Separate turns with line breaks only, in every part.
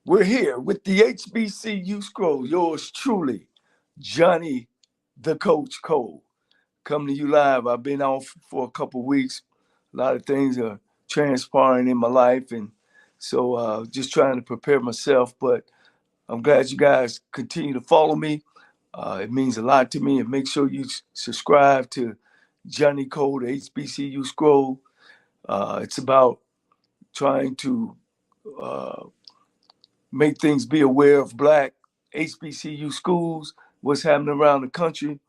We're here with the HBCU Scroll. Yours truly, Johnny, the Coach Cole, coming to you live. I've been off for a couple weeks. A lot of things are transpiring in my life, and so just trying to prepare myself. But I'm glad you guys continue to follow me. It means a lot to me, and make sure you subscribe to Johnny Cole, the HBCU Scroll. It's about trying to uh, make things be aware of Black HBCU schools, what's happening around the country.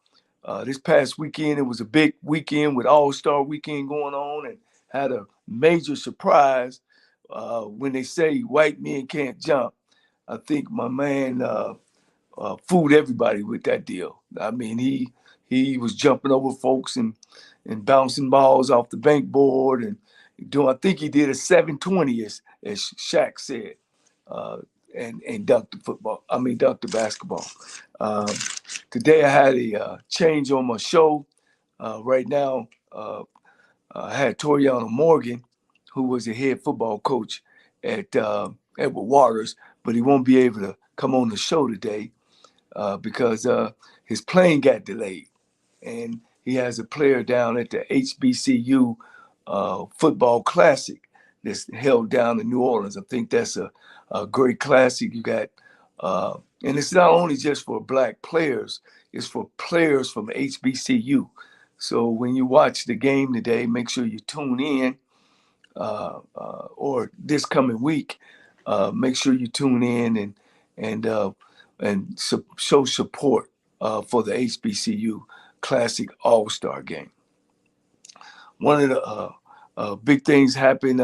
This past weekend, it was a big weekend with All-Star Weekend going on, and had a major surprise when they say white men can't jump. I think my man fooled everybody with that deal. I mean, he was jumping over folks and bouncing balls off the bank board and doing. I think he did a 720, as Shaq said. Uh, and dunked the football. I mean, dunked the basketball. Um, Today I had a change on my show. Right now, I had Toriano Morgan, who was the head football coach at Edward Waters, but he won't be able to come on the show today because his plane got delayed, and he has a player down at the HBCU football classic that's held down in New Orleans. I think that's a great classic. You got, and it's not only just for Black players; it's for players from HBCU. So when you watch the game today, make sure you tune in, or this coming week, make sure you tune in and uh, show support for the HBCU Classic All Star Game. One of the big things happened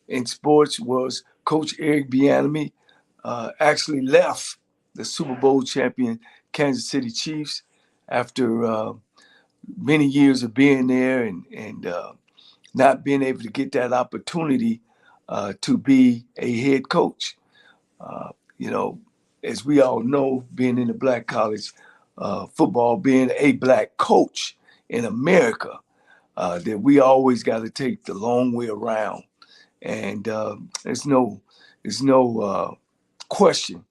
in sports was Coach Eric Bieniemy actually left the Super Bowl champion Kansas City Chiefs after many years of being there and not being able to get that opportunity to be a head coach. Uh, you know, as we all know, being in the Black college football, being a Black coach in America, that we always got to take the long way around. And there's no question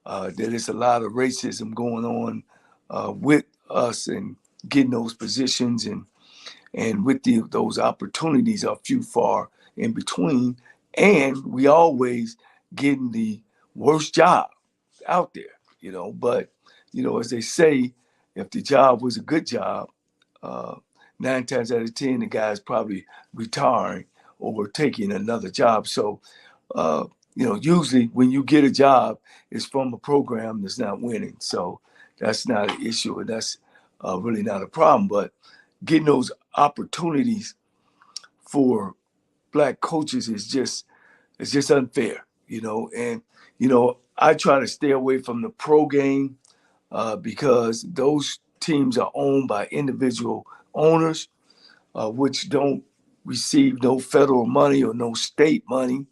that there's a lot of racism going on with us and getting those positions and with those opportunities are few far in between. And we always getting the worst job out there, But, as they say, if the job was a good job, uh, 9 times out of 10, the guy's probably retiring or taking another job. So, usually when you get a job, it's from a program that's not winning. So that's not an issue, and that's really not a problem. But getting those opportunities for Black coaches is just it's just unfair, And I try to stay away from the pro game because those teams are owned by individual owners, which don't receive no federal money or no state money,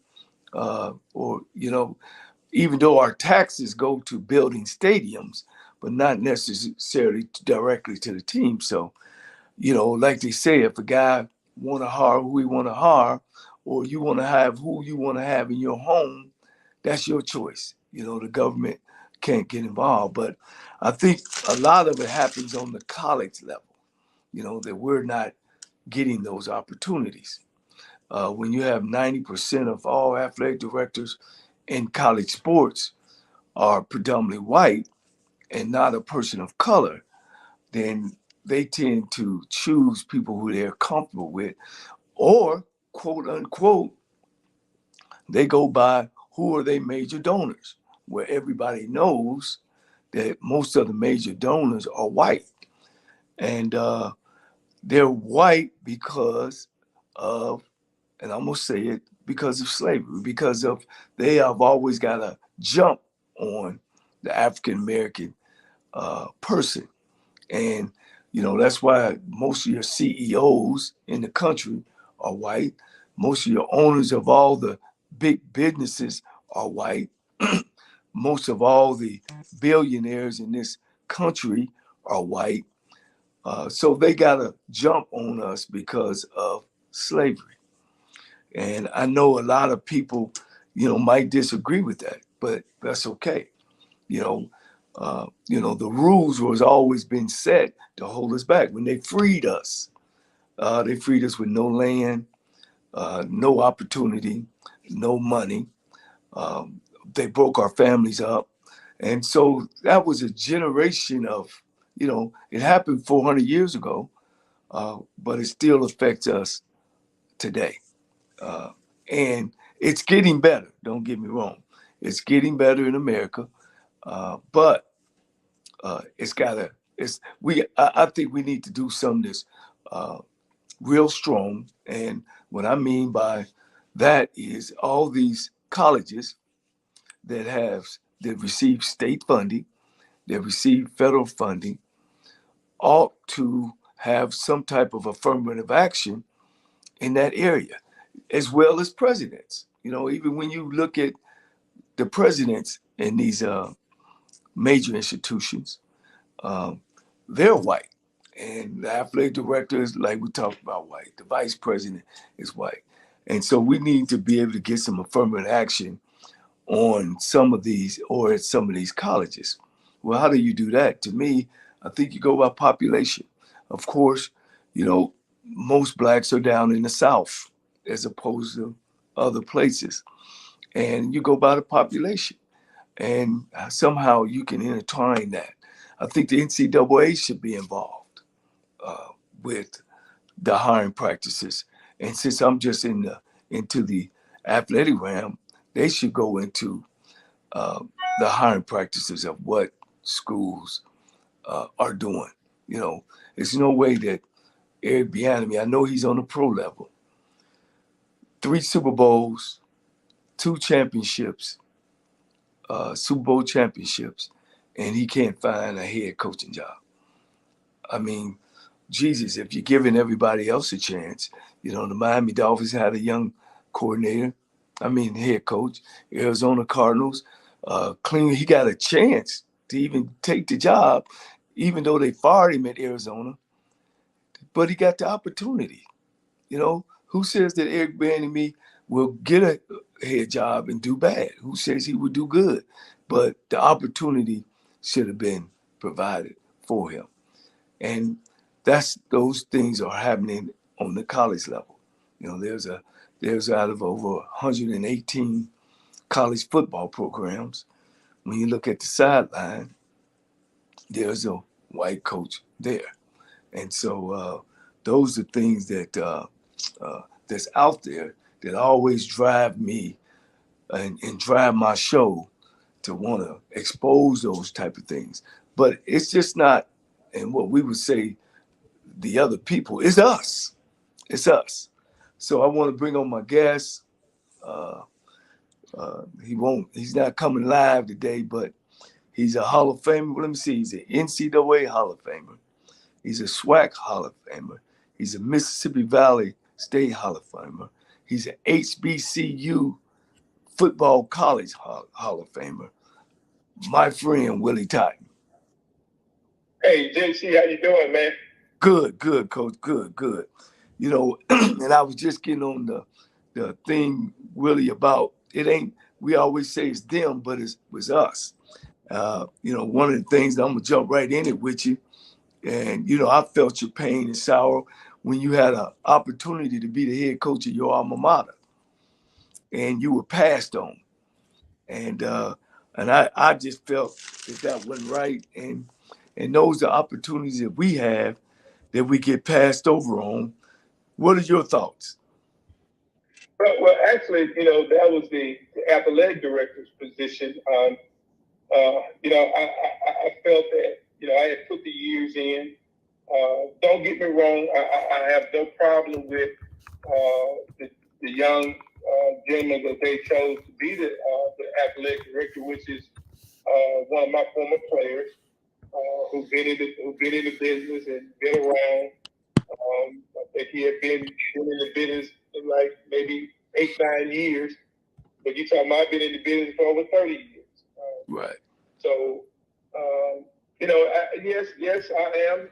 or even though our taxes go to building stadiums, but not necessarily directly to the team. So, like they say, if a guy want to hire who he want to hire, or you want to have who you want to have in your home, that's your choice. The government can't get involved. But I think a lot of it happens on the college level, that we're not getting those opportunities. When you have 90% of all athletic directors in college sports are predominantly white and not a person of color, then they tend to choose people who they're comfortable with, or quote unquote, they go by who are they major donors, where everybody knows that most of the major donors are white. And they're white because of, and I'm going to say it, because of slavery, because of they have always got to jump on the African American person. And, that's why most of your CEOs in the country are white. Most of your owners of all the big businesses are white. Most of all the billionaires in this country are white. So they got to jump on us because of slavery. And I know a lot of people, might disagree with that, but that's okay. You know, the rules was always been set to hold us back. When they freed us with no land, no opportunity, no money. They broke our families up. And so that was a generation of, it happened 400 years ago, but it still affects us today. And it's getting better. Don't get me wrong. It's getting better in America, but it's gotta. I think we need to do some of this uh, real strong. And what I mean by that is all these colleges that receive state funding, that receive federal funding, ought to have some type of affirmative action in that area, as well as presidents. Even when you look at the presidents in these major institutions, um, they're white. And the athletic director is, like we talked about, white. The vice president is white. And so we need to be able to get some affirmative action on some of these or at some of these colleges. Well, how do you do that? To me, I think you go by population. Of course, most blacks are down in the South as opposed to other places. And you go by the population. And somehow you can intertwine that. I think the NCAA should be involved with the hiring practices. And since I'm just into the athletic realm, they should go into uh, the hiring practices of what schools are doing. There's no way that Eric Bieniemy, I know he's on the pro level, 3 Super Bowls, 2 championships, Super Bowl championships, and he can't find a head coaching job. I mean, Jesus, if you're giving everybody else a chance, the Miami Dolphins had a young head coach, Arizona Cardinals, he got a chance to even take the job, even though they fired him at Arizona, but he got the opportunity. Who says that Eric Bieniemy will get a head job and do bad? Who says he would do good? But the opportunity should have been provided for him. And those things are happening on the college level. There's out of over 118 college football programs. When you look at the sideline, there's a white coach there. And so those are things that's out there that always drive me and drive my show to want to expose those type of things. But it's just not, and what we would say, the other people, it's us. It's us. So I want to bring on my guest. Uh, he's not coming live today, but he's a Hall of Famer. Well, let me see. He's an NCAA Hall of Famer. He's a SWAC Hall of Famer. He's a Mississippi Valley State Hall of Famer. He's an HBCU Football College Hall of Famer. My friend, Willie Totten.
Hey, JC, how you doing, man?
Good, Coach. Good. And I was just getting on the thing, Willie, about it ain't, we always say it's them, but it was us. One of the things that I'm going to jump right in it with you, and, I felt your pain and sorrow when you had an opportunity to be the head coach of your alma mater and you were passed on. And I just felt that wasn't right. And those are opportunities that we have that we get passed over on. What are your thoughts?
Well, actually, that was the athletic director's position. I felt that, I had put the years in. Don't get me wrong. I have no problem with the young gentleman that they chose to be the athletic director, which is one of my former players who've been in the business and been around. I think he had been in the business in like maybe 8-9 years, but you talking about I've been in the business for over 30 years.
Right.
So, yes, I am.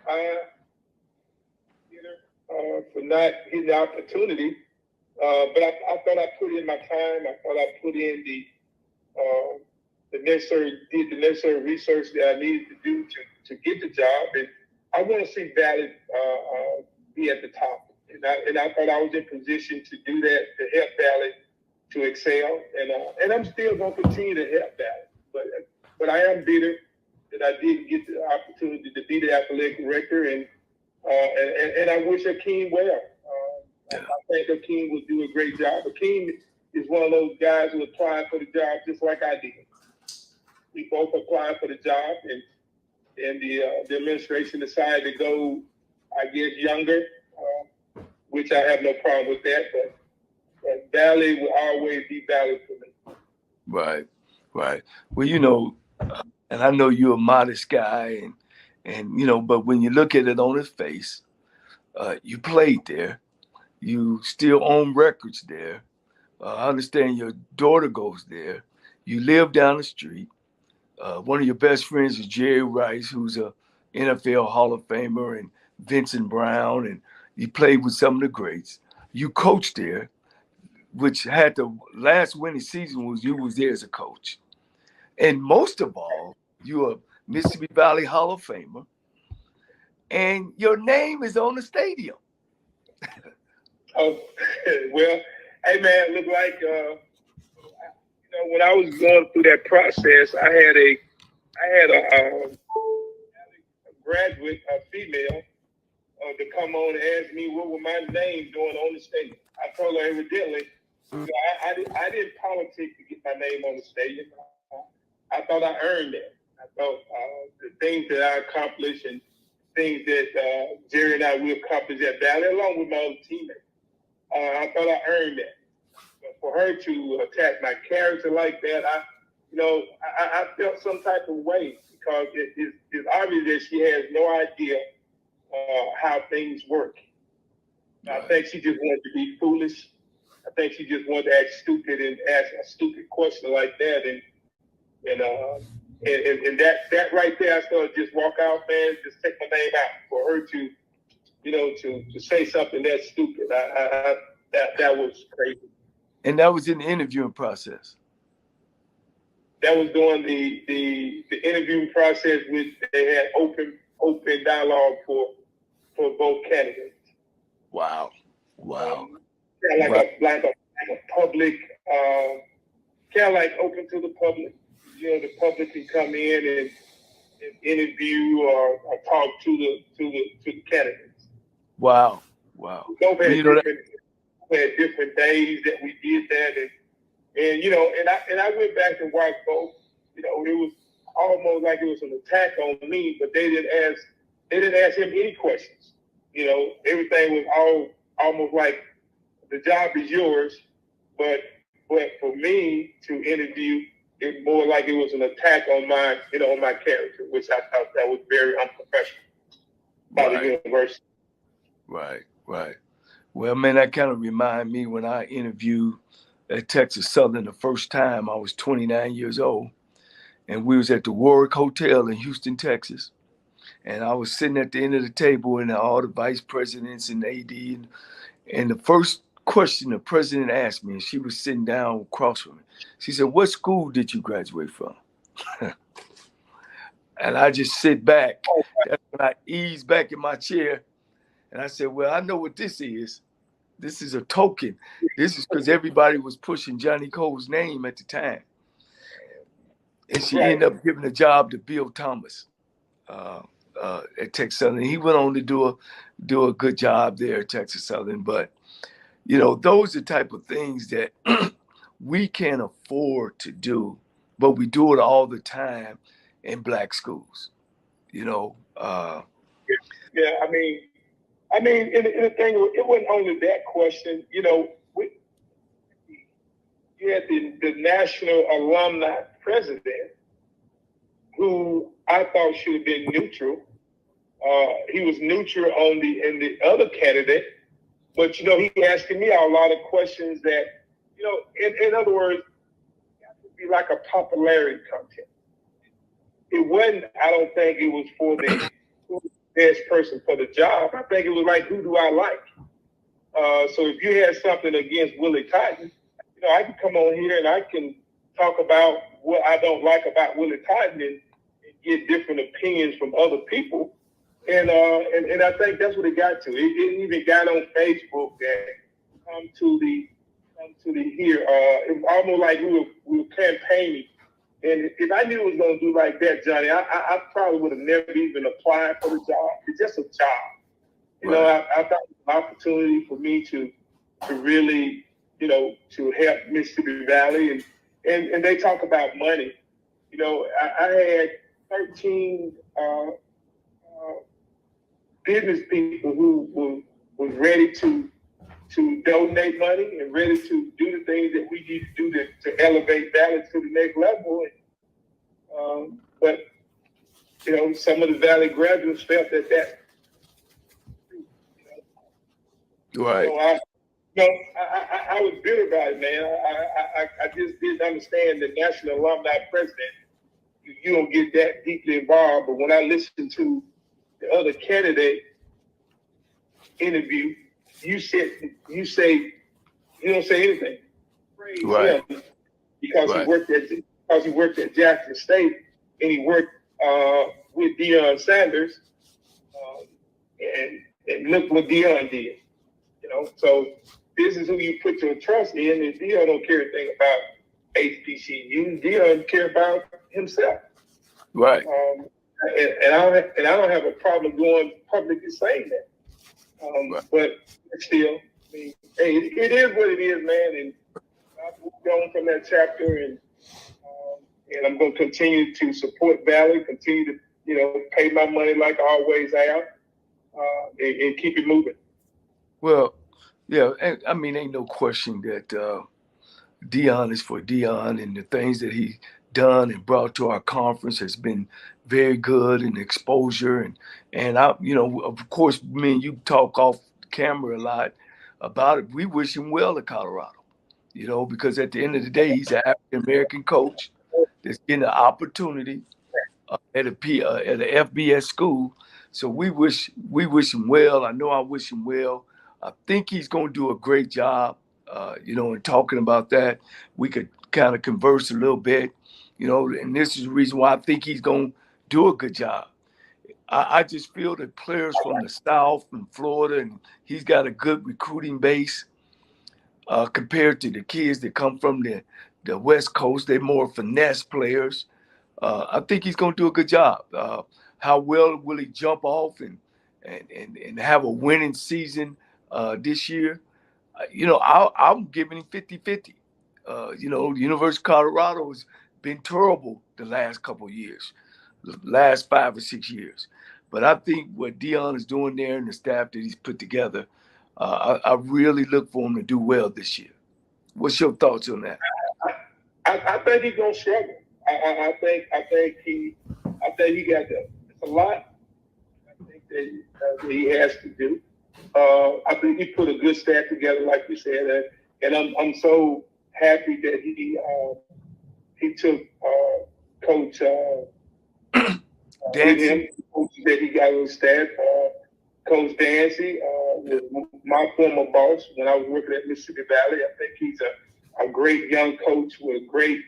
For not getting the opportunity But I thought I put in my time. I thought I put in the necessary research that I needed to do to get the job. And I want to see Valley be at the top. And I thought I was in position to do that, to help Valley to excel. And I'm still going to continue to help Valley. But I am bitter that I didn't get the opportunity to be the athletic director. And I wish Akeem well. I think Akeem will do a great job. Akeem is one of those guys who applied for the job just like I did. We both applied for the job, and the administration decided to go, I guess, younger, which I have no problem with that. But Valley will always be Valley for me.
Right. Well, and I know you're a modest guy, and but when you look at it on his face, you played there. You still own records there. I understand your daughter goes there. You live down the street. One of your best friends is Jerry Rice, who's a NFL Hall of Famer, and Vincent Brown, and you played with some of the greats. You coached there, which had the last winning season was you was there as a coach. And most of all, you're a Mississippi Valley Hall of Famer, and your name is on the stadium.
Oh, well, hey man, look like when I was going through that process, I had a graduate, a female, to come on and ask me what was my name doing on the stadium. I told her evidently, I didn't politic to get my name on the stadium. I thought I earned that. I thought the things that I accomplished and things that Jerry and I will accomplish at Valley, along with my other teammates. I thought I earned that. But for her to attack my character like that, I felt some type of way because it's obvious that she has no idea how things work. Right. I think she just wanted to be foolish. I think she just wanted to act stupid and ask a stupid question like that. And that right there, I started just walk out, man, just take my name out. For her to to say something that stupid, that was crazy.
And that was in the interviewing process.
That was during the interviewing process, which they had open dialogue for both candidates.
Wow.
Like a public, kind of like open to the public. The public can come in and interview or talk to the candidates.
Wow.
Both had different days that we did that, and I went back and watched both. It was almost like it was an attack on me, but they didn't ask him any questions. Everything was almost like the job is yours, but for me to interview, it more like it was an attack on my on my character, which I thought that was very unprofessional by the university. Right.
Well, man, that kind of remind me when I interviewed at Texas Southern the first time. I was 29 years old, and we was at the Warwick Hotel in Houston, Texas. And I was sitting at the end of the table, and all the vice presidents and AD, and the first question the president asked me, and she was sitting down across from me. She said, "What school did you graduate from?" And I just sit back. That's when I ease back in my chair. And I said, "Well, I know what this is. This is a token. This is because everybody was pushing Johnnie Cole's name at the time." And she ended up giving a job to Bill Thomas at Texas Southern. He went on to do a good job there at Texas Southern. But, those are the type of things that we can't afford to do, but we do it all the time in Black schools.
Yeah, I mean, and the thing, it wasn't only that question. You had the national alumni president, who I thought should have been neutral. He was neutral in the other candidate, but he asking me a lot of questions that, in other words, it would be like a popularity contest. It wasn't. I don't think it was for the best person for the job. I think it was like, who do I like? So if you had something against Willie Totten, I can come on here and I can talk about what I don't like about Willie Totten and get different opinions from other people. And I think that's what it got to. It even got on Facebook that come to the here. It was almost like we were campaigning. And if I knew it was going to do like that, Johnny, I probably would have never even applied for the job. It's just a job. I thought it was an opportunity for me to really, to help Mississippi Valley. And they talk about money. I had 13 business people who was ready to donate money and ready to do the things that we need to do to elevate Valley to the next level. But some of the Valley graduates felt that.
Right.
So I was bitter about it, man. I just didn't understand the National Alumni President. You don't get that deeply involved. But when I listened to the other candidate interview, you don't say anything. Praise
right.
him because he worked at Jackson State and he worked with Deion Sanders, and look what Deion did. So this is who you put your trust in, and Deion don't care anything about HBCU. Deion care about himself.
Right.
And I don't have a problem going publicly saying that.
Right.
But still, I mean, hey, it is what it is, man. And I've moved on from that chapter, and I'm going to continue to support Valley, continue to, pay my money like I always have, and keep it moving.
Well, yeah, and I mean, ain't no question that Deion is for Deion, and the things that he done and brought to our conference has been very good and exposure. And I, of course, me and you talk off camera a lot about it. We wish him well at Colorado, because at the end of the day, he's an African-American coach that's getting an opportunity at an FBS school. So we wish him well. I know I wish him well. I think he's going to do a great job, in talking about that. We could kind of converse a little bit, and this is the reason why I think he's going to do a good job. I just feel that players from the South and Florida, and he's got a good recruiting base compared to the kids that come from the West Coast. They're more finesse players. I think he's going to do a good job. How well will he jump off and have a winning season this year? I'm giving him 50-50. University of Colorado has been terrible the last couple of years, the last 5 or 6 years. But I think what Deion is doing there and the staff that he's put together, I really look for him to do well this year. What's your thoughts on that?
I think he's gonna struggle. I think he got a lot. I think that he has to do. I think he put a good staff together, like you said, and I'm so happy that he took Coach
Dancy.
Coaches that he got on his staff. Coach Dancy was my former boss when I was working at Mississippi Valley. I think he's a great young coach with a great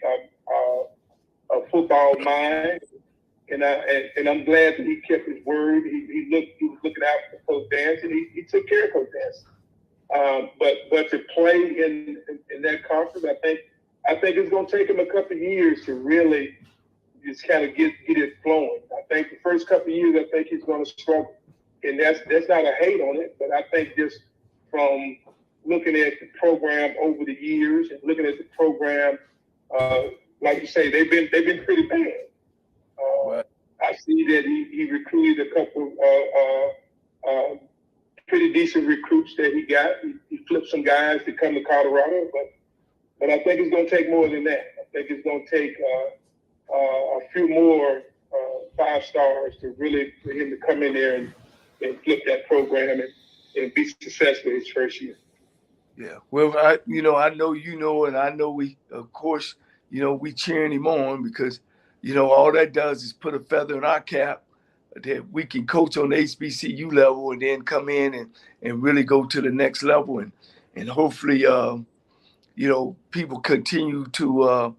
football mind. And I'm glad that he kept his word. He was looking out for Coach Dance, and he took care of Coach Dance. But to play in that conference, I think it's going to take him a couple of years to really just kind of get it flowing. I think the first couple of years, I think he's going to struggle, and that's not a hate on it, but I think just from looking at the program over the years and looking at the program, like you say, they've been pretty bad. I see that he recruited a couple pretty decent recruits that he got. He flipped some guys to come to Colorado, but I think it's going to take more than that. I think it's going to take a few more 5 stars for him to come in there and flip that program and be successful his first year.
Yeah, well, I know and I know we, of course, we cheering him on because, all that does is put a feather in our cap that we can coach on the HBCU level and then come in and really go to the next level. And hopefully, people continue to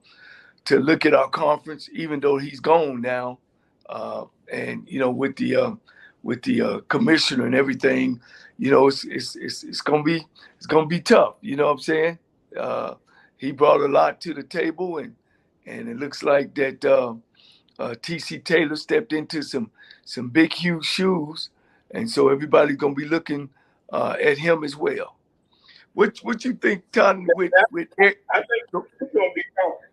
look at our conference, even though he's gone now. And with the commissioner and everything, it's gonna be tough. You know what I'm saying? He brought a lot to the table, and it looks like that TC Taylor stepped into some big, huge shoes, and so everybody's gonna be looking at him as well. What you think, Totten? With Eric?
I think it's going to be fine.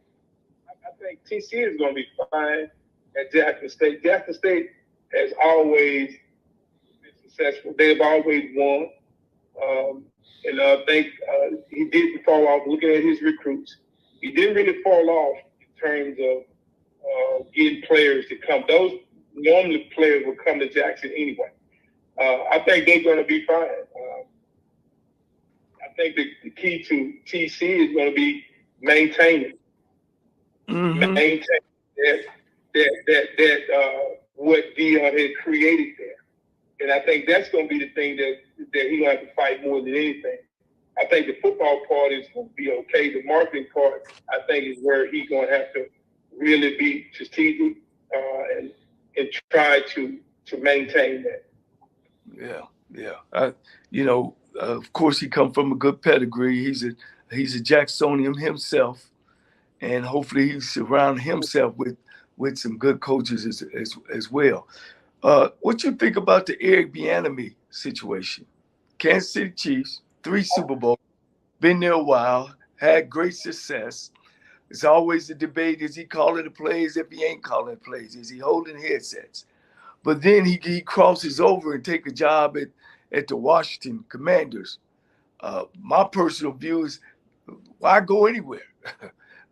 I think TC is going to be fine at Jackson State. Jackson State has always been successful. They've always won. And I think he didn't fall off. Looking at his recruits, he didn't really fall off in terms of getting players to come. Those normally players will come to Jackson anyway. I think they're going to be fine. I think the key to TC is going to be maintaining that what Dion had created there, and I think that's going to be the thing that he's going to have to fight more than anything. I think the football part is going to be okay. The marketing part, I think, is where he's going to have to really be strategic and try to maintain that.
Yeah. Of course, he come from a good pedigree. He's a Jacksonian himself, and hopefully he surround himself with some good coaches as well. What you think about the Eric Bieniemy situation? Kansas City Chiefs, 3 Super Bowls, been there a while, had great success. It's always a debate: is he calling the plays? If he ain't calling the plays, is he holding headsets? But then he crosses over and take a job at the Washington Commanders. My personal view is, why go anywhere?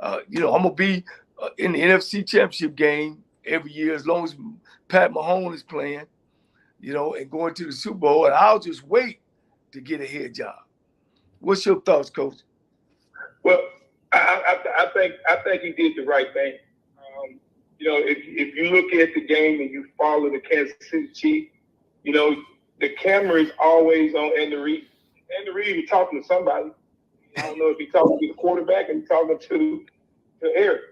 I'm gonna be in the NFC Championship game every year as long as Pat Mahomes is playing, and going to the Super Bowl, and I'll just wait to get a head job. What's your thoughts, Coach?
Well, I think he did the right thing. If you look at the game and you follow the Kansas City Chiefs, the camera is always on Andy Reid. Andy Reid is talking to somebody. I don't know if he's talking to the quarterback and talking to Eric.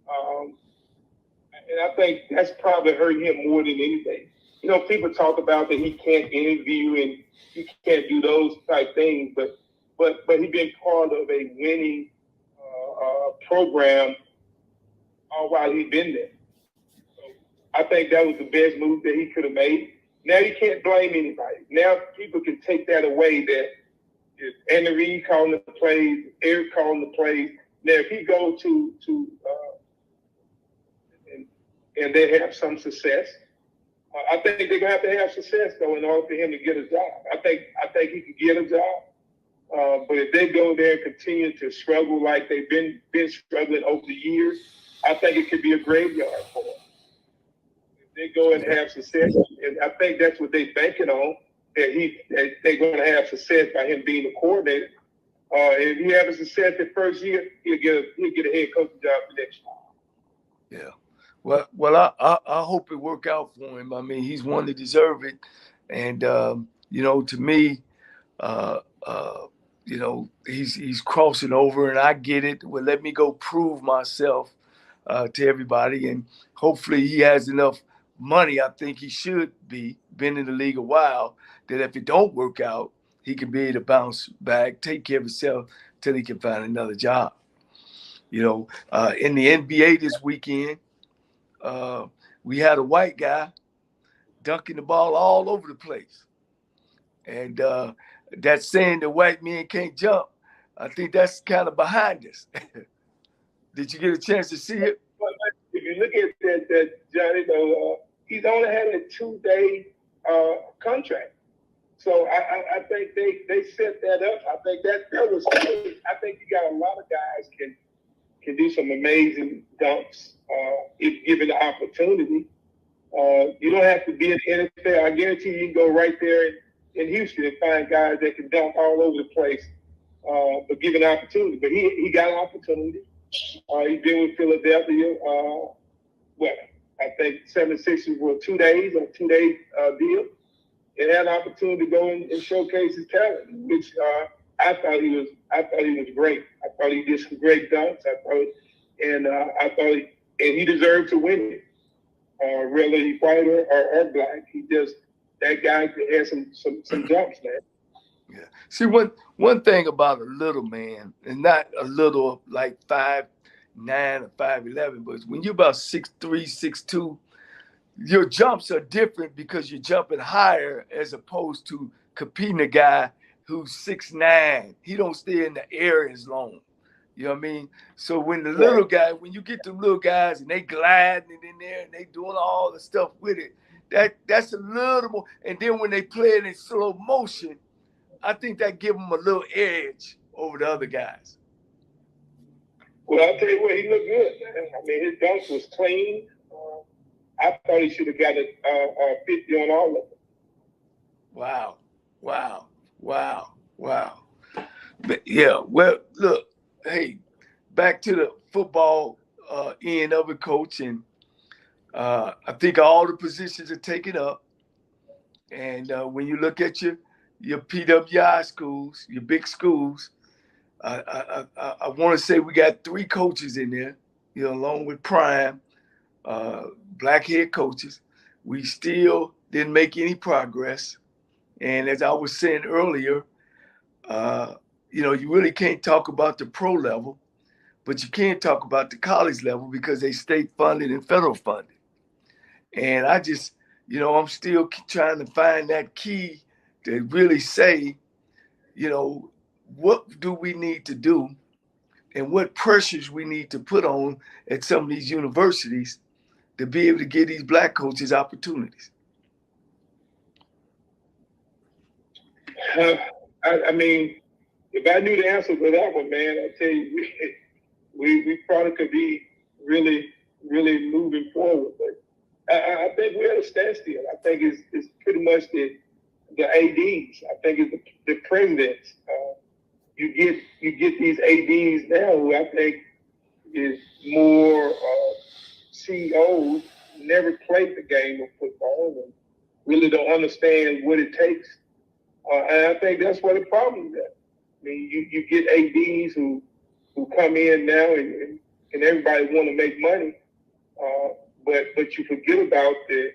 And I think that's probably hurt him more than anything. People talk about that he can't interview and he can't do those type things, but he's been part of a winning program all while he's been there. So I think that was the best move that he could have made. Now you can't blame anybody. Now people can take that away that if Andy Reid calling the plays, Eric calling the plays. Now if he goes to and they have some success, I think they're gonna have to have success though in order for him to get a job. I think he can get a job, but if they go there and continue to struggle like they've been struggling over the years, I think it could be a graveyard for them. If they go and have success, and I think that's what they're banking on, that they're going to have success by him being the coordinator. If he has success the first year, he'll get a head coaching job the next year.
Yeah. Well, I hope it work out for him. I mean, he's one that deserve it, and to me, he's crossing over, and I get it. Well, let me go prove myself to everybody, and hopefully he has enough money. I think he should been in the league a while, that if it don't work out, he can be able to bounce back, take care of himself till he can find another job. In the NBA this weekend, we had a white guy dunking the ball all over the place. And that saying that white men can't jump, I think that's kind of behind us. Did you get a chance to see it?
Well, if you look at that Johnnie, though, he's only had a 2-day contract. So I think they set that up. I think that was. I think you got a lot of guys can do some amazing dunks if given the opportunity. You don't have to be in the NFL. I guarantee you can go right there in Houston and find guys that can dunk all over the place, but given an opportunity. But he got an opportunity. He's been with Philadelphia. I think 76ers were 2 days or 2 day deal. And had an opportunity to go and showcase his talent, which I thought he was great. I thought he did some great dunks. I thought he deserved to win it. Whether he white or black, he just that guy had some jumps, man.
Yeah. See, one thing about a little man, and not a little like 5'9" or 5'11", but when you're about 6'3", 6'2", your jumps are different because you're jumping higher as opposed to competing a guy who's 6'9". He don't stay in the air as long. You know what I mean? So when the little guy, when you get the little guys and they gliding in there and they doing all the stuff with it, that's a little more. And then when they play it in slow motion, I think that give them a little edge over the other guys.
Well, I'll tell you what, he looked good, man. I mean, his dunk was clean. I thought he should have got a 50 on all of them.
Wow. But yeah, well, look, hey, back to the football end of it, Coach, and I think all the positions are taken up. And when you look at your PWI schools, your big schools, I want to say we got 3 coaches in there, you know, along with Prime, black head coaches. We still didn't make any progress. And as I was saying earlier, you know, you really can't talk about the pro level, but you can't talk about the college level because they state funded and federal funded. And I just, you know, I'm still trying to find that key to really say, you know, what do we need to do and what pressures we need to put on at some of these universities to be able to give these black coaches opportunities.
I mean, if I knew the answer to that one, man, I tell you, we probably could be really, really moving forward. But I think we're at a standstill. I think it's pretty much the ADs. I think it's the presidents. You get these ADs now who I think is more CEOs, never played the game of football and really don't understand what it takes. And I think that's where the problem is at. I mean, you get ADs who come in now and everybody want to make money, but you forget about the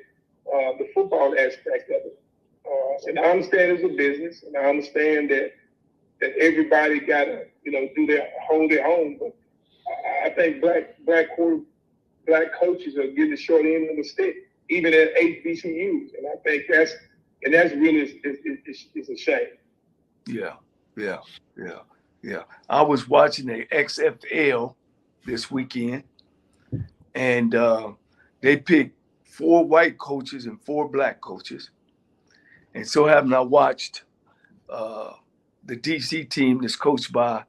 football aspect of it. And I understand it's a business, and I understand that everybody got to hold their own. But I think black coaches are getting the short end of the stick, even at HBCUs, and I think that's really is a shame.
Yeah. I was watching the XFL this weekend, and they picked 4 white coaches and 4 black coaches. And so having I watched the DC team that's coached by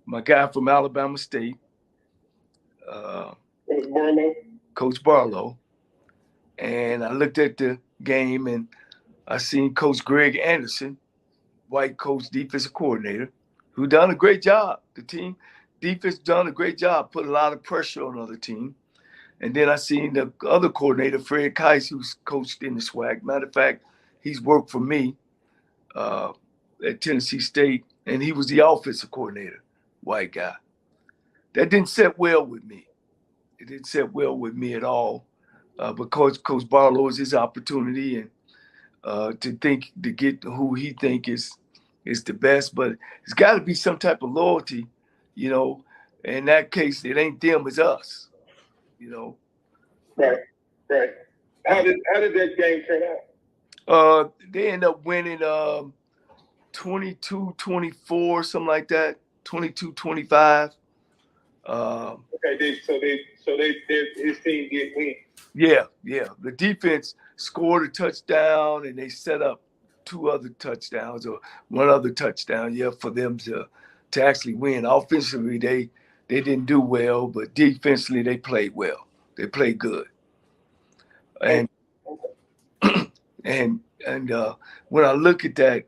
my guy from Alabama State, Coach Barlow. And I looked at the game and I seen Coach Greg Anderson, white coach, defensive coordinator, who done a great job. The team defense done a great job, put a lot of pressure on the other team. And then I seen the other coordinator, Fred Keiss, who's coached in the SWAC. Matter of fact, he's worked for me at Tennessee State, and he was the offensive coordinator, white guy. That didn't set well with me. It didn't set well with me at all. Because Coach Barlow is his opportunity and to get who he think is the best, but it's got to be some type of loyalty, you know. In that case, it ain't them, it's us, you know.
Right. How did that game turn out?
They end up winning 22-24, something like that, 22-25.
Okay, his team did win.
Yeah. The defense scored a touchdown and they set up 2 other touchdowns or 1 other touchdown, for them to actually win. Offensively, they didn't do well, but defensively they played well. They played good. And and when I look at that,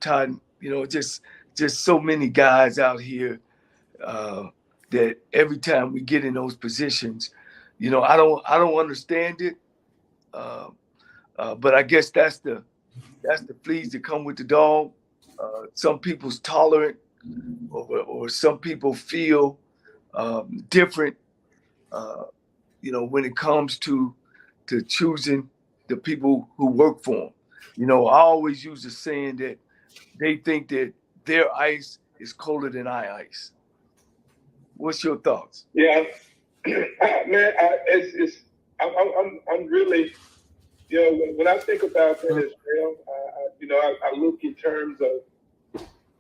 Todd, you know, just so many guys out here that every time we get in those positions, I don't understand it, but I guess that's the fleas that come with the dog. Some people's tolerant, or some people feel different. When it comes to choosing the people who work for them. I always use the saying that they think that their ice is colder than our ice. What's your thoughts?
Yeah, man, I'm really, when I think about that as well, I look in terms of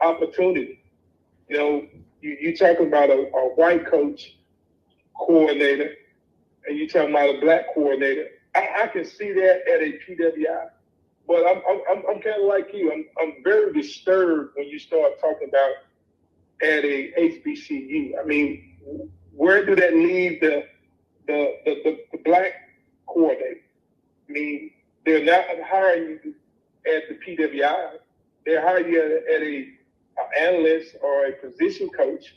opportunity. You talking about a white coach coordinator, and you talking about a black coordinator. I can see that at a PWI, but I'm kind of like you. I'm very disturbed when you start talking about at a HBCU. I mean, where do that leave the black coordinator? I mean, they're not hiring you at the PWI. They're hiring you at an analyst or a position coach,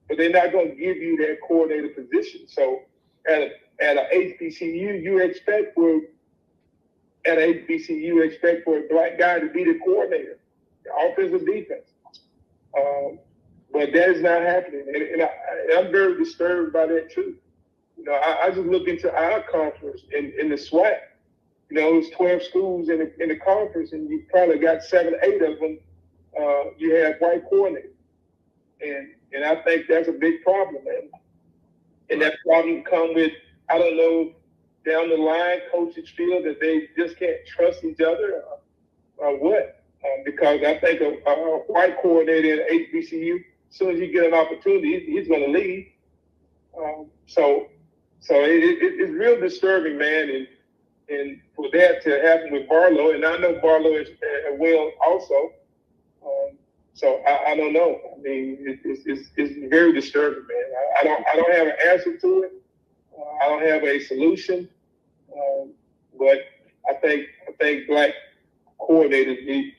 but they're not going to give you that coordinator position. So at a HBCU, you expect for a black guy to be the coordinator, the offensive defense. But that is not happening, and I'm very disturbed by that too. I just look into our conference in the SWAC. It's 12 schools in the conference, and you probably got 7, 8 of them. You have white coordinators, and I think that's a big problem, man. And that problem come with, I don't know, down the line, coaches feel that they just can't trust each other, or what? Because I think a white coordinator at HBCU, as soon as you get an opportunity, he's going to leave. So it's real disturbing, man, and for that to happen with Barlow, and I know Barlow is well also. So I don't know. I mean, it's very disturbing, man. I don't have an answer to it. I don't have a solution. But I think black coordinators need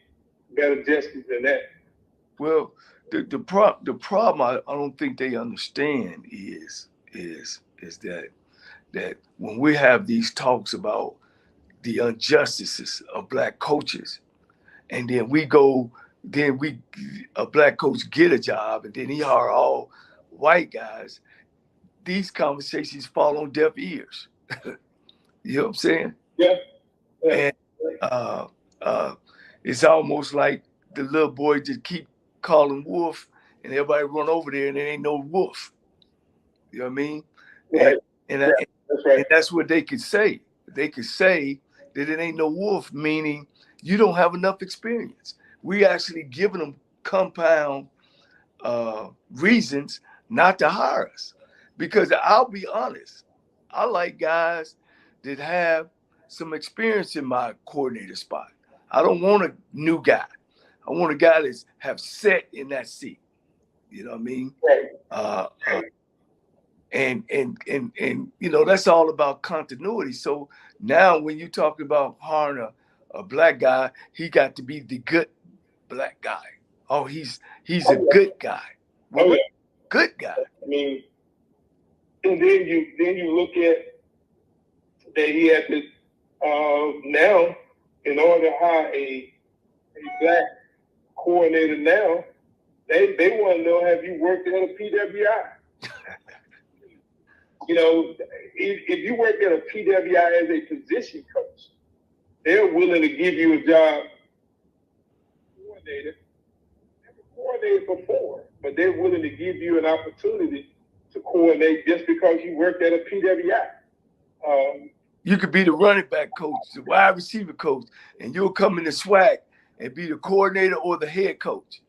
better justice than that.
Well, the problem I don't think they understand is that when we have these talks about the injustices of black coaches, and then a black coach get a job, and then he hire all white guys, these conversations fall on deaf ears. You know what I'm saying?
Yeah.
And it's almost like the little boy just keep calling wolf, and everybody run over there, and there ain't no wolf. You know what I mean?
Right.
And
that's right.
And that's what they could say. They could say that it ain't no wolf, meaning you don't have enough experience. We actually giving them compound reasons not to hire us. Because I'll be honest, I like guys that have some experience in my coordinator spot. I don't want a new guy. I want a guy that's have sat in that seat. You know what I mean?
Right.
And that's all about continuity. So now when you talk about hiring a black guy, he got to be the good black guy. Oh, he's a good guy. Well, good guy.
I mean, and then you look at that he had to now, in order to hire a black coordinator now, they want to know, have you worked at a PWI? If you work at a PWI as a position coach, they're willing to give you a job coordinator before, but they're willing to give you an opportunity to coordinate just because you worked at a PWI.
You could be the running back coach, the wide receiver coach, and you'll come in the SWAC and be the coordinator or the head coach.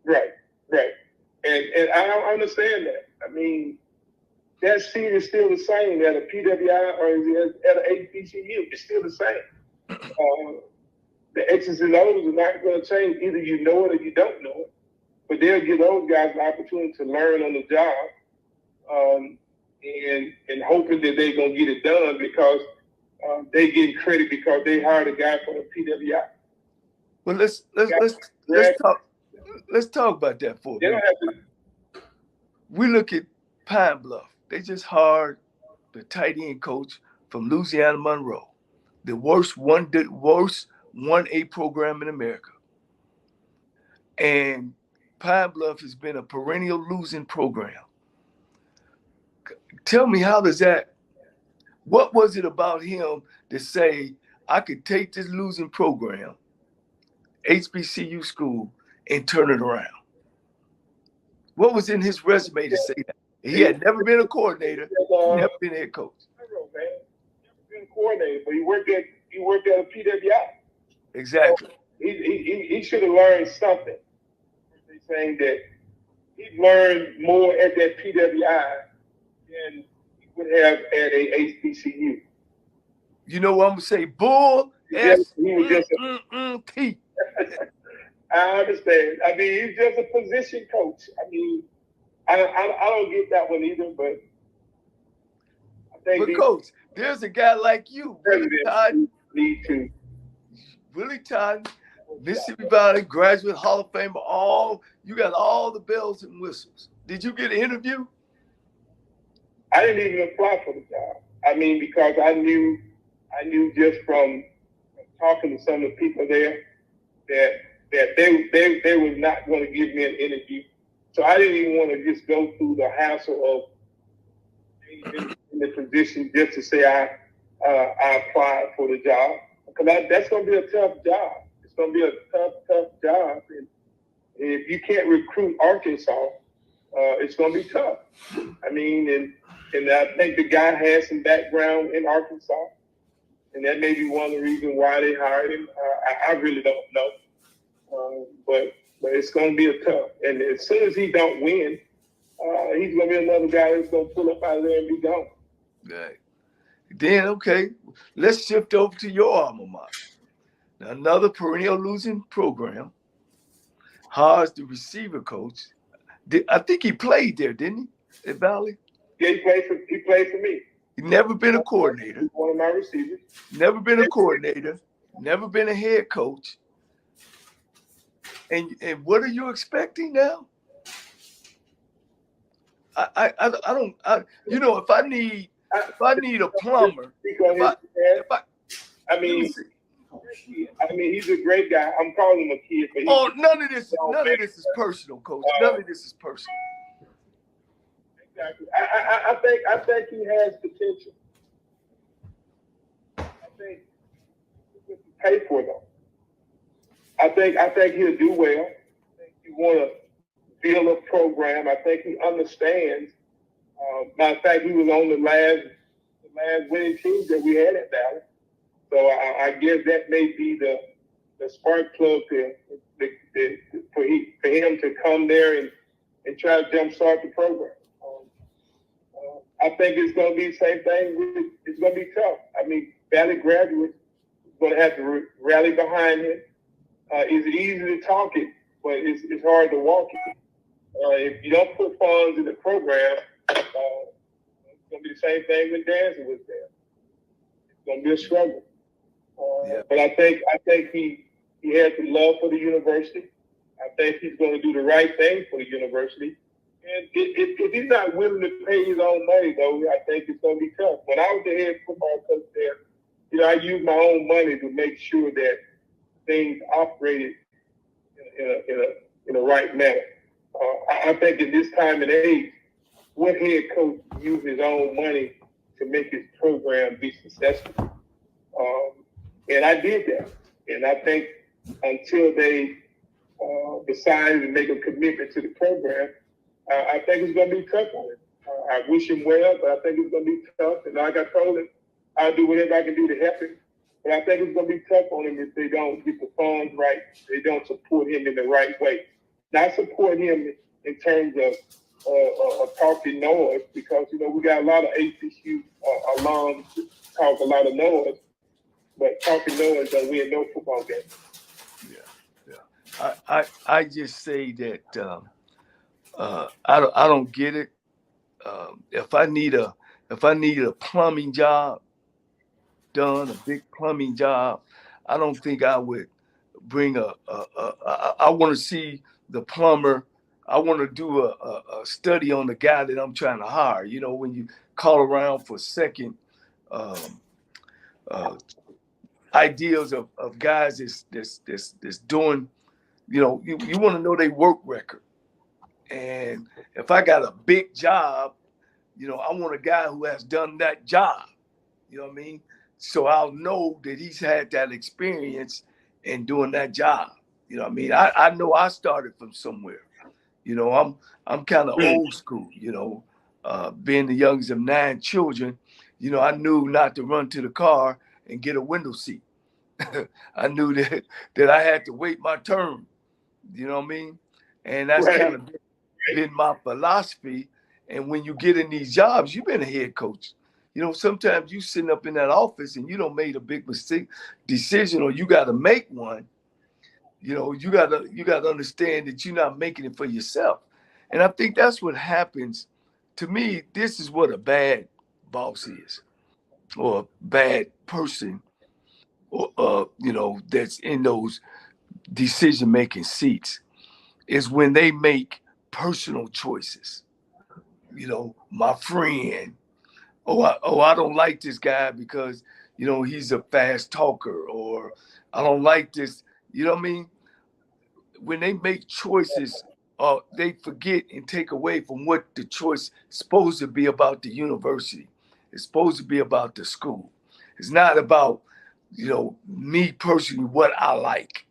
Right. And I don't understand that. I mean, that seat is still the same at a PWI or at an HBCU. It's still the same. The X's and O's are not going to change. Either you know it or you don't know it. But they'll give those guys an opportunity to learn on the job, and hoping that they're going to get it done because they get credit because they hired a guy from the PWI.
Well, let's talk about that for a minute. we look at Pine Bluff. They just hired the tight end coach from Louisiana Monroe, the worst 1A program in America. And Pine Bluff has been a perennial losing program. Tell me, how does that, what was it about him to say, I could take this losing program, HBCU school, and turn it around? What was in his resume to say that? He had never been a coordinator, never been a head coach.
Never been a coordinator, but he worked at a PWI.
Exactly.
So he should have learned something. They're saying that he learned more at that PWI than he would have at a HBCU.
You know what I'm gonna say? Bull. S-T.
I understand. I mean, he's just a position coach. I mean, I don't get that one either, but I think.
But coach, there's a guy like you, Willie Totten.
Need to.
Willie Totten, Mississippi Valley graduate, Hall of Famer. You got all the bells and whistles. Did you get an interview?
I didn't even apply for the job. I mean, because I knew just from talking to some of the people there that they were not going to give me an interview. So I didn't even want to just go through the hassle of being in the position just to say I applied for the job. Because that's going to be a tough job. It's going to be a tough job. And if you can't recruit Arkansas, it's going to be tough. I mean, and I think the guy has some background in Arkansas. And that may be one of the reasons why they hired him. I really don't know. But it's going to be a tough. And as soon as he don't win, he's going to be another guy that's going to pull up out of there and be gone.
Right. Then, okay, let's shift over to your alma mater. Now, another perennial losing program. Hires the receiver coach. I think he played there, didn't he, at Valley?
Yeah, he played for me.
He never been a coordinator.
One of my receivers.
Never been a coordinator. Never been a head coach. And what are you expecting now? I don't. If I need a plumber.
I mean, he's a great guy. I'm calling him a kid. But
none of this is personal, coach. None of this is personal.
Exactly. I think he has potential. I think he can pay for them. I think he'll do well. I think he want to build a program. I think he understands. Matter of fact, he was on the last winning team that we had at Valley. So I guess that may be the spark plug for him to come there and try to jumpstart the program. I think it's going to be the same thing. It's going to be tough. I mean, Valley graduates are going to have to rally behind him. It's easy to talk it, but it's hard to walk it. If you don't put funds in the program, it's going to be the same thing when Danzig was there. It's going to be a struggle. But I think he has the love for the university. I think he's going to do the right thing for the university. And if he's not willing to pay his own money, though, I think it's going to be tough. When I was the head football coach there, I used my own money to make sure that things operated in a right manner. I think in this time and age, what head coach use his own money to make his program be successful? And I did that. And I think until they decide to make a commitment to the program, I think it's going to be tough on him. I wish him well, but I think it's going to be tough. And like I told him, I'll do whatever I can do to help him. But I think it's going to be tough on him if they don't get the funds right. They don't support him in the right way. Not support him in terms of talking noise, because, we got a lot of HBCU alums talk a lot of noise, but talking noise don't win no football game.
Yeah. I just say that I don't get it. If I need a plumbing job done, a big plumbing job, I don't think I would bring I want to see the plumber I want to do a study on the guy that I'm trying to hire. You know, when you call around for second um, uh, ideas of guys that's doing, you know, you want to know their work record. And if I got a big job, you know, I want a guy who has done that job. You know what I mean? So I'll know that he's had that experience in doing that job. You know what I mean? I know I started from somewhere. You know, I'm kind of old school, you know, being the youngest of 9 children, you know, I knew not to run to the car and get a window seat. I knew that I had to wait my turn. You know what I mean? And that's kind
Right.
of been my philosophy. And when you get in these jobs, you've been a head coach. You know, sometimes you sitting up in that office and you don't made a big mistake decision, or you got to make one. You know, you gotta understand that you're not making it for yourself. And I think that's what happens. To me, this is what a bad boss is, or a bad person, or you know, that's in those decision making seats, is when they make personal choices. You know, my friend, I don't like this guy because, you know, he's a fast talker, or I don't like this. You know what I mean? When they make choices, they forget and take away from what the choice is supposed to be about the university. It's supposed to be about the school. It's not about, you know, me personally, what I like.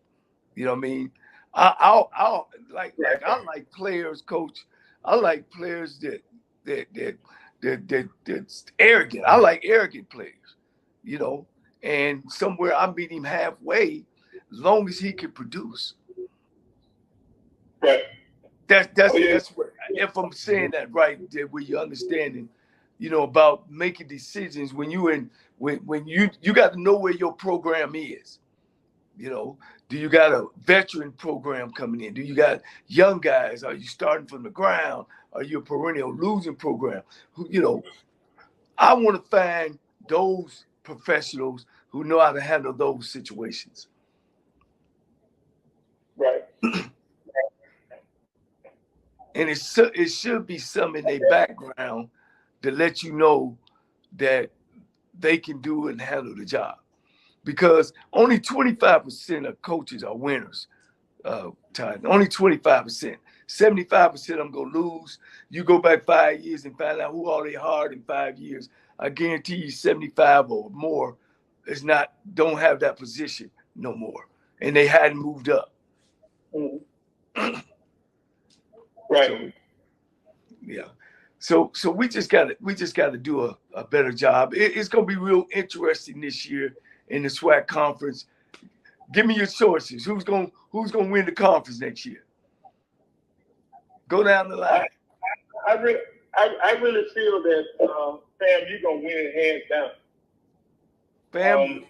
You know what I mean? I'll I like players, coach. I like players that that that's arrogant. I like arrogant players, you know. And somewhere I meet him halfway, as long as he can produce.
Right. Oh yeah.
That's what, if I'm saying that right, that where you're understanding, you know, about making decisions when you in when you got to know where your program is. You know, do you got a veteran program coming in? Do you got young guys? Are you starting from the ground? Are you a perennial losing program? Who, you know, I want to find those professionals who know how to handle those situations.
Right.
And it should be some in their background to let you know that they can do and handle the job. Because only 25% of coaches are winners. Time. Only 25%. 75% of them go lose. You go back 5 years and find out who all they hired in 5 years. I guarantee you 75 or more is not, don't have that position no more. And they hadn't moved up.
Right.
So, yeah. So we just gotta do a better job. It's gonna be real interesting this year in the SWAC conference. Give me your choices. Who's gonna win the conference next year? Go down the line.
I really, I really feel that Fam, you're gonna win it hands down.
FAMU.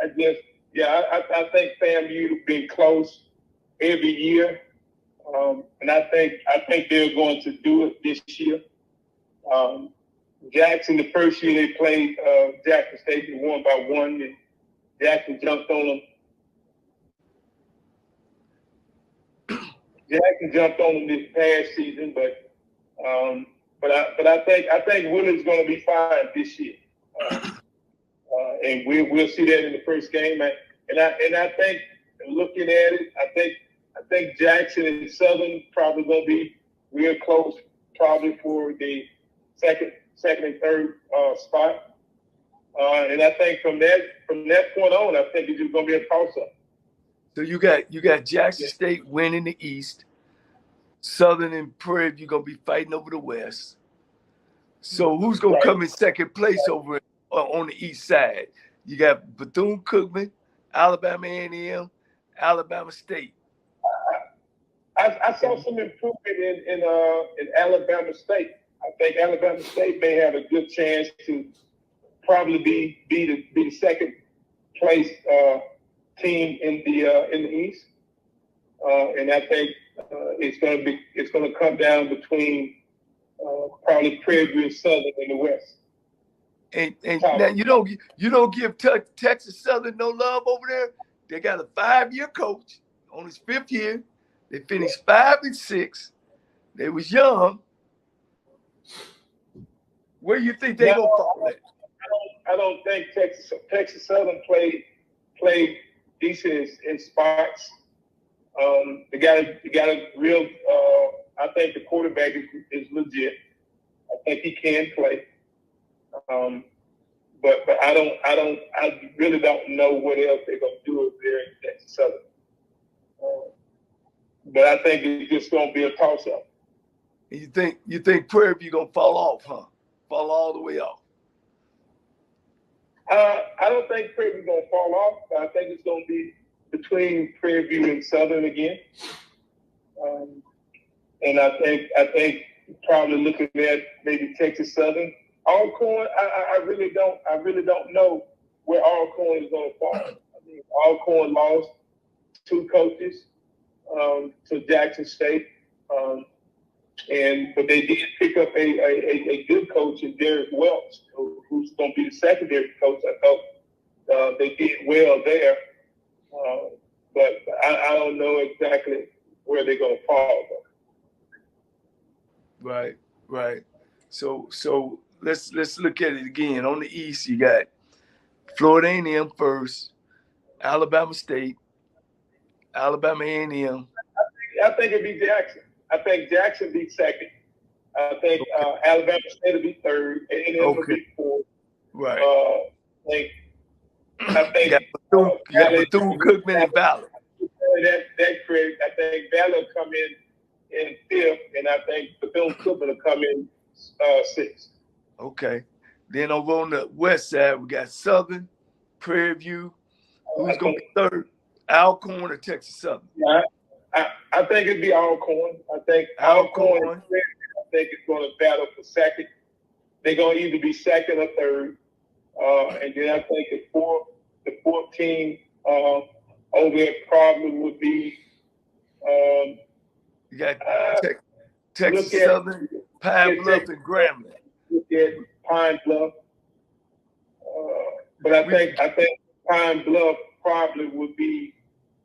I just, yeah, I think FAMU been close every year, and I think they're going to do it this year. Jackson, the first year they played Jackson State, they won by 1, and Jackson jumped on them. Jackson jumped on them this past season, but I think Willie's going to be fine this year, and we'll see that in the first game. And I think, looking at it, I think Jackson and Southern probably going to be real close, probably for the second and third spot. And I think from that point on, I think it's just going to be a toss-up.
So you got Jackson State winning the East. Southern and Prairie, you're gonna be fighting over the West. So who's gonna come in second place over on the East side? You got Bethune-Cookman, Alabama A&M, Alabama State.
I saw some improvement in Alabama State. I think Alabama State may have a good chance to probably be the second place team in the East, and I think it's going to come down between probably Prairie and Southern in the West.
And now you don't give Texas Southern no love over there. They got a 5-year coach on his 5th year. They finished 5-6. They was young. Where you think they gonna fall at?
I don't think Texas Southern played decent in spots. They got a real. I think the quarterback is legit. I think he can play. But I really don't know what else they're gonna do if they're in Texas Southern. But I think it's just gonna be a toss up.
You think Prairie View gonna fall off, huh? Fall all the way off.
I don't think Prairie View gonna fall off. I think it's gonna be between Prairie View and Southern again. And I think probably looking at maybe Texas Southern. Alcorn, I really don't know where Alcorn is gonna fall. I mean, Alcorn lost 2 coaches to Jackson State. But they did pick up a good coach in Derek Welch, who's going to be the secondary coach. I thought they did well there, but I don't know exactly where they're going to fall.
Right. So let's look at it again. On the East, you got Florida A&M first, Alabama State, Alabama A&M.
I think it'd be Jackson. I think Jackson be second. I think Alabama State will be third. A&M will be fourth.
Right.
I think
you got Bethune, Cookman, and Valor.
That credit. I think Valor will come in fifth, and I think Bethune Cookman will come in sixth.
Okay. Then over on the west side, we got Southern, Prairie View. Who's going to be third? Alcorn or Texas Southern?
Yeah, I think it'd be Alcorn. I think Alcorn. I think it's going to battle for second. They're going to either be second or third. And then I think the fourth team over there probably would be.
You got Texas Southern, Pine Bluff, and Grambling.
Look at Pine Bluff. But I think Pine Bluff probably would be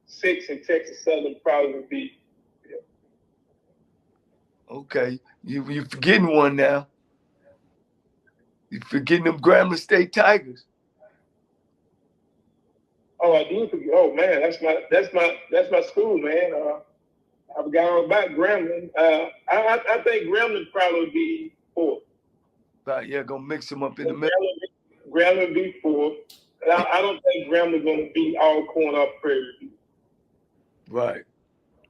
6, and Texas Southern probably would be. Yeah.
Okay, you're forgetting one now. You're forgetting them Grambling State Tigers.
Oh, I do forget. Oh man, that's my school, man. I forgot all about Grambling. I think Grambling probably would be 4th.
Yeah, gonna mix them up in the middle.
Grambling be 4th. I don't think Grambling gonna be Alcorn or Prairie View.
Right.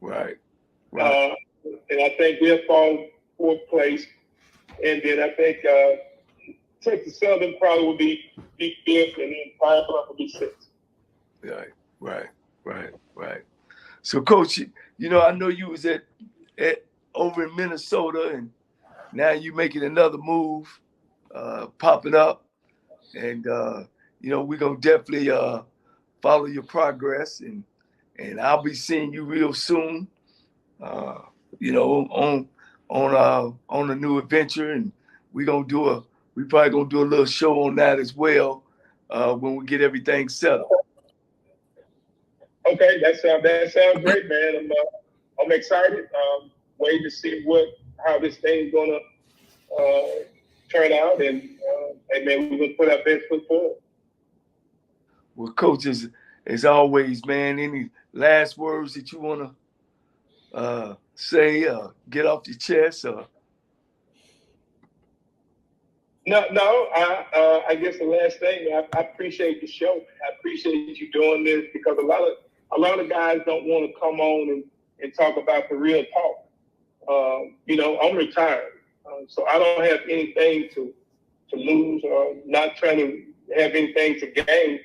And I think they'll fall 4th place. And then I think Texas Southern probably will be 5th, and then Pine Bluff will be 6th.
Right. So, Coach, I know you was at over in Minnesota, and now you making another move, popping up, and we're gonna definitely follow your progress, and I'll be seeing you real soon, on a new adventure, and we probably gonna do a little show on that as well when we get everything set up.
Okay, that sounds great, man. I'm excited. Waiting to see how this thing's gonna turn out, and then we're gonna put our best foot forward.
Well, Coach, as always, man, any last words that you wanna say, get off your chest?
No. I guess the last thing, I appreciate the show. I appreciate you doing this, because a lot of guys don't want to come on and talk about the real talk. I'm retired, so I don't have anything to lose, or not trying to have anything to gain.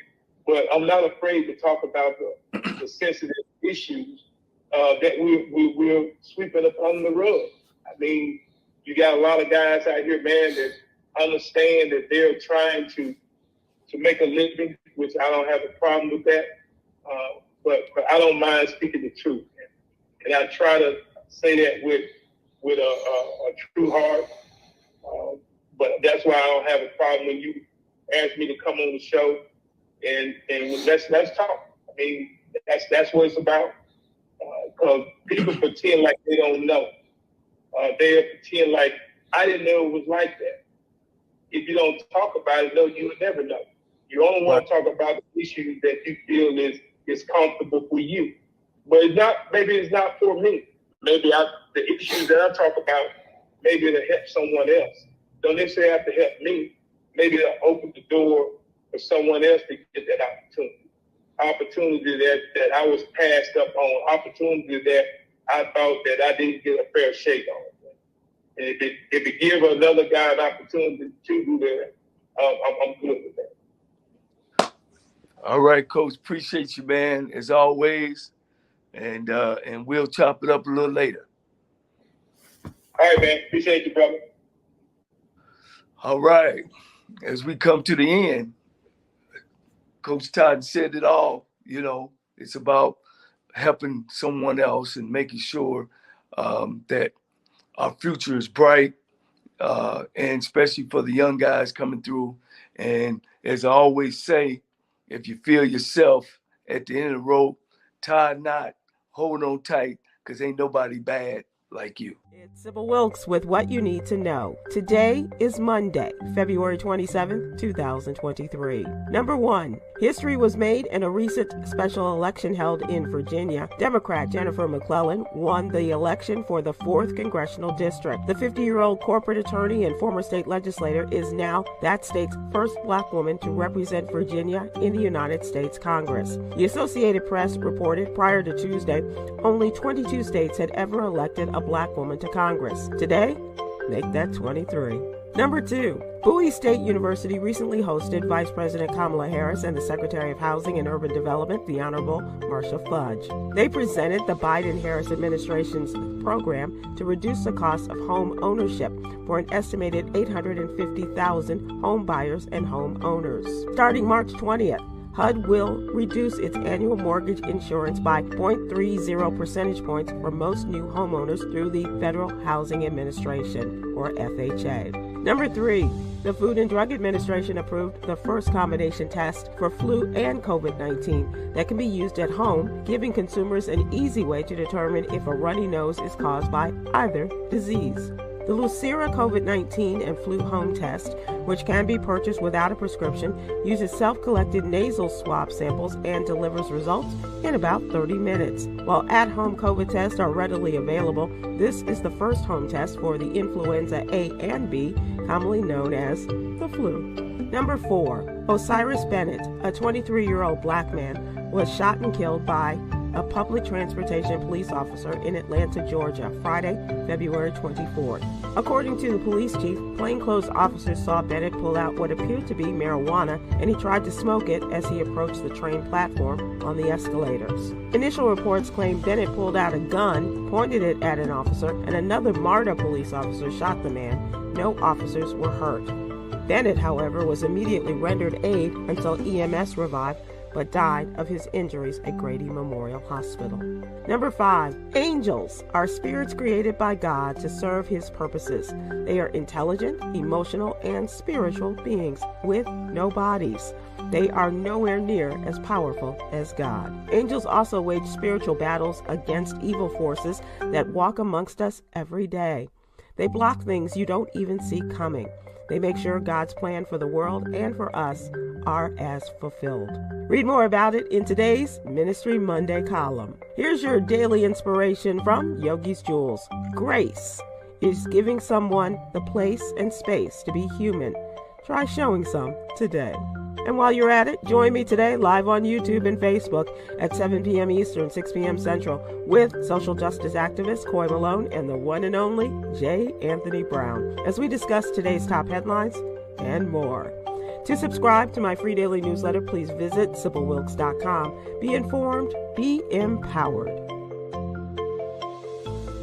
But I'm not afraid to talk about the sensitive issues that we're sweeping up under the rug. I mean, you got a lot of guys out here, man, that understand that they're trying to make a living, which I don't have a problem with that. But I don't mind speaking the truth, and I try to say that with a true heart. But that's why I don't have a problem when you ask me to come on the show and let's talk. I mean, that's what it's about. because people pretend like they don't know. They pretend like I didn't know it was like that. If you don't talk about it, no, you would never know. You only want to talk about the issues that you feel is comfortable for you. But it's not. Maybe it's not for me. Maybe the issues that I talk about, maybe it'll help someone else. Don't necessarily have to help me. Maybe it'll open the door for someone else to get that opportunity that I was passed up on, opportunity that I thought that I didn't get a fair shake on. And if it give another guy an opportunity to do that, I'm good with that.
All right, Coach. Appreciate you, man, as always. And we'll chop it up a little later.
All right, man. Appreciate you, brother.
All right. As we come to the end, Coach Totten said it all. It's about helping someone else and making sure that our future is bright, and especially for the young guys coming through. And as I always say, if you feel yourself at the end of the rope, tie a knot, hold on tight, because ain't nobody bad like you.
It's Sybil Wilkes with what you need to know. Today is Monday, February 27th, 2023. Number 1, history was made in a recent special election held in Virginia. Democrat Jennifer McClellan won the election for the 4th Congressional District. The 50-year-old corporate attorney and former state legislator is now that state's first black woman to represent Virginia in the United States Congress. The Associated Press reported prior to Tuesday, only 22 states had ever elected a black woman to Congress. Today, make that 23. Number 2, Bowie State University recently hosted Vice President Kamala Harris and the Secretary of Housing and Urban Development, the Honorable Marcia Fudge. They presented the Biden-Harris administration's program to reduce the cost of home ownership for an estimated 850,000 home buyers and home owners. Starting March 20th, HUD will reduce its annual mortgage insurance by 0.30 percentage points for most new homeowners through the Federal Housing Administration, or FHA. Number 3, the Food and Drug Administration approved the first combination test for flu and COVID-19 that can be used at home, giving consumers an easy way to determine if a runny nose is caused by either disease. The Lucira COVID-19 and flu home test, which can be purchased without a prescription, uses self-collected nasal swab samples and delivers results in about 30 minutes. While at-home COVID tests are readily available, this is the first home test for the influenza A and B, commonly known as the flu. Number 4, Osiris Bennett, a 23-year-old black man, was shot and killed by a public transportation police officer in Atlanta, Georgia, Friday, February 24th. According to the police chief, plainclothes officers saw Bennett pull out what appeared to be marijuana, and he tried to smoke it as he approached the train platform on the escalators. Initial reports claim Bennett pulled out a gun, pointed it at an officer, and another MARTA police officer shot the man. No officers were hurt. Bennett, however, was immediately rendered aid until EMS arrived, but died of his injuries at Grady Memorial Hospital. Number 5, angels are spirits created by God to serve his purposes. They are intelligent, emotional, and spiritual beings with no bodies. They are nowhere near as powerful as God. Angels also wage spiritual battles against evil forces that walk amongst us every day. They block things you don't even see coming. They make sure God's plan for the world and for us are as fulfilled. Read more about it in today's Ministry Monday column. Here's your daily inspiration from Yogi's Jewels. Grace is giving someone the place and space to be human. Try showing some today. And while you're at it, join me today live on YouTube and Facebook at 7 p.m. Eastern, 6 p.m. Central with social justice activist Coy Malone and the one and only J. Anthony Brown as we discuss today's top headlines and more. To subscribe to my free daily newsletter, please visit SybilWilkes.com. Be informed, be empowered.